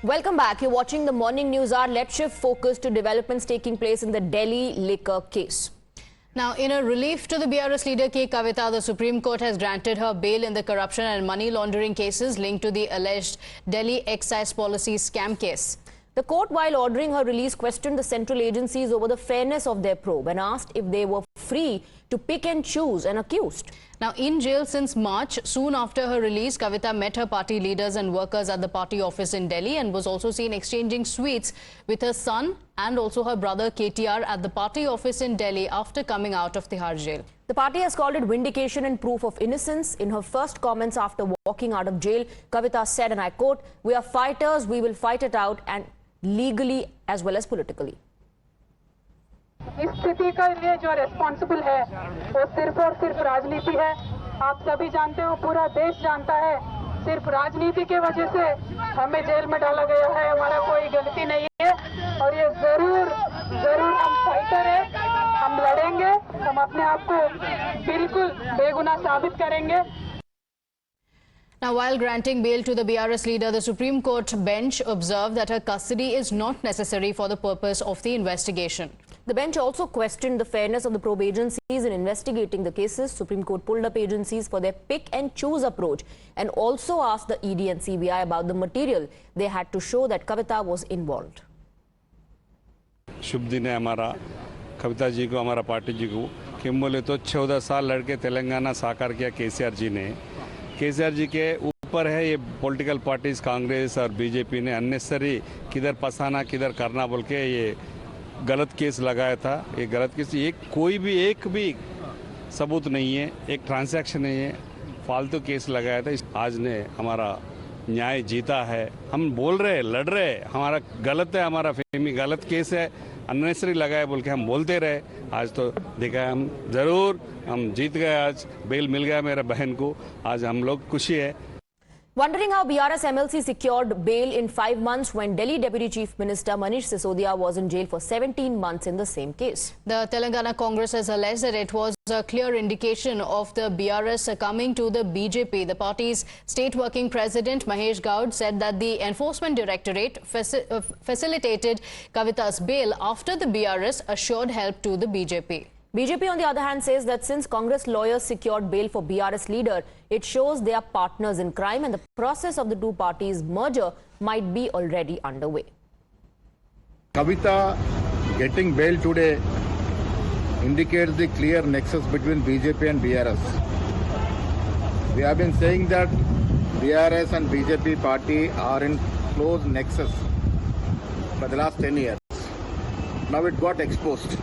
Welcome back. You're watching the Morning News Hour. Let's shift focus to developments taking place in the Delhi liquor case. Now, in a relief to the BRS leader K. Kavita, the Supreme Court has granted her bail in the corruption and money laundering cases linked to the alleged Delhi excise policy scam case. The court, while ordering her release, questioned the central agencies over the fairness of their probe and asked if they were free to pick and choose an accused. Now, in jail since March, soon after her release, Kavita met her party leaders and workers at the party office in Delhi and was also seen exchanging sweets with her son and also her brother KTR at the party office in Delhi after coming out of Tihar jail. The party has called it vindication and proof of innocence. In her first comments after walking out of jail, Kavita said, and I quote, "We are fighters, we will fight it out, and legally as well as politically." इस स्थिति का लिए जो responsible है वो सिर्फ और सिर्फ राजनीति है। आप सभी जानते हो, पूरा देश जानता है, सिर्फ राजनीति के वजह से हमें जेल में डाला गया है। हमारा कोई गलती नहीं है और ये जरूर हम फाइटर है, हम लड़ेंगे, हम अपने आप को बिल्कुल बेगुनाह साबित करेंगे। Now, while granting bail to the BRS leader, the Supreme Court bench observed that her custody is not necessary for the purpose of the investigation. The bench also questioned the fairness of the probe agencies in investigating the cases. Supreme Court pulled up agencies for their pick and choose approach and also asked the ED and CBI about the material they had to show that Kavita was involved. शुभ दिन है हमारा कविता जी को, हमारा party जी को। क्यों बोले तो 14 साल लड़के तेलंगाना साकार किया केसीआर जी ने। केसीआर जी के ऊपर है ये पॉलिटिकल पार्टीज कांग्रेस और बीजेपी ने अननेसेसरी किधर फंसाना किधर करना बोल के ये गलत केस लगाया था। ये गलत केस एक भी सबूत नहीं है, एक ट्रांजैक्शन नहीं है, फालतू केस लगाया था। आज ने हमारा न्याय जीता है। हम बोल रहे लड़ रहे, हमारा गलत है, हमारा फेमी गलत केस है, अननेसेसरी लगाया बोल के हम बोलते रहे। आज तो देखा हम जीत गए, आज बेल मिल गया मेरा बहन को, आज हम लोग खुशी है। Wondering how BRS MLC secured bail in 5 months when Delhi Deputy Chief Minister Manish Sisodia was in jail for 17 months in the same case. The Telangana Congress has alleged that it was a clear indication of the BRS succumbing to the BJP. The party's state working president Mahesh Gaud said that the Enforcement Directorate facilitated Kavita's bail after the BRS assured help to the BJP. BJP, on the other hand, says that since Congress lawyers secured bail for BRS leader, it shows they are partners in crime and the process of the two parties' merger might be already underway. Kavita getting bail today indicates the clear nexus between BJP and BRS. We have been saying that BRS and BJP party are in close nexus for the last 10 years. Now it got exposed.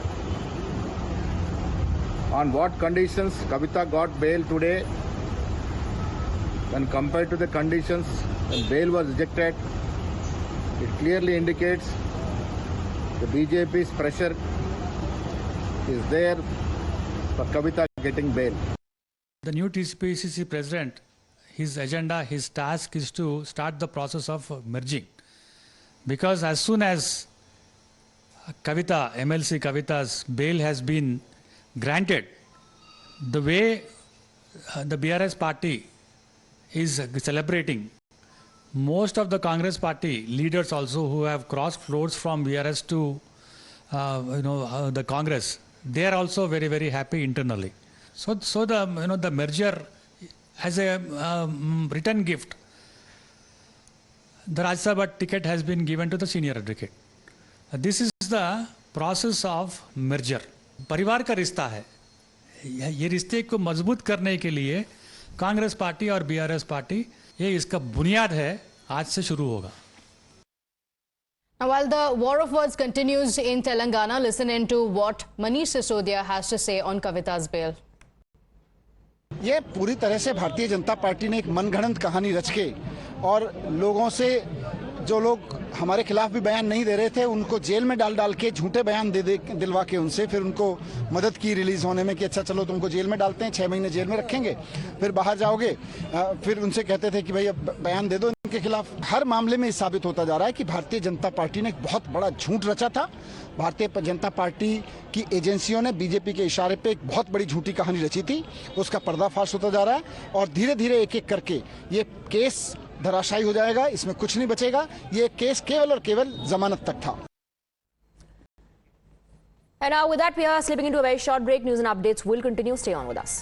On what conditions Kavita got bail today when compared to the conditions when bail was rejected, it clearly indicates the BJP's pressure is there for Kavita getting bail. The new TPCC president, his agenda, his task is to start the process of merging. Because as soon as MLC Kavita's bail has been granted, the way the BRS party is celebrating, most of the Congress party leaders also who have crossed floors from BRS to the Congress, they are also very, very happy internally. So the merger as a return gift, the Rajya Sabha ticket has been given to the senior advocate. This is the process of merger. परिवार का रिश्ता है, ये रिश्ते को मजबूत करने के लिए कांग्रेस पार्टी और बीआरएस पार्टी, ये इसका बुनियाद है, आज से शुरू होगा। Now, while the war of words continues in Telangana, listen into what Manish Sisodia has to say on Kavita's bail. ये पूरी तरह से भारतीय जनता पार्टी ने एक मनगढ़ंत कहानी रच के और लोगों से जो लोग हमारे खिलाफ भी बयान नहीं दे रहे थे उनको जेल में डाल के झूठे बयान दिलवा के उनसे फिर उनको मदद की रिलीज होने में कि अच्छा चलो तुमको जेल में डालते हैं, 6 महीने जेल में रखेंगे, फिर बाहर जाओगे। फिर उनसे कहते थे कि भाई बयान दे दो इनके खिलाफ। हर मामले में साबित होता जा रहा है कि भारतीय जनता पार्टी ने एक बहुत बड़ा झूठ रचा था। भारतीय जनता पार्टी की एजेंसियों ने बीजेपी के इशारे पे एक बहुत बड़ी झूठी कहानी रची थी, उसका पर्दाफाश होता जा रहा है और धीरे धीरे एक एक करके ये केस धराशायी हो जाएगा, इसमें कुछ नहीं बचेगा। ये केस केवल और केवल जमानत तक था। And now with that, we are slipping into a very short break. News and updates will continue. Stay on with us.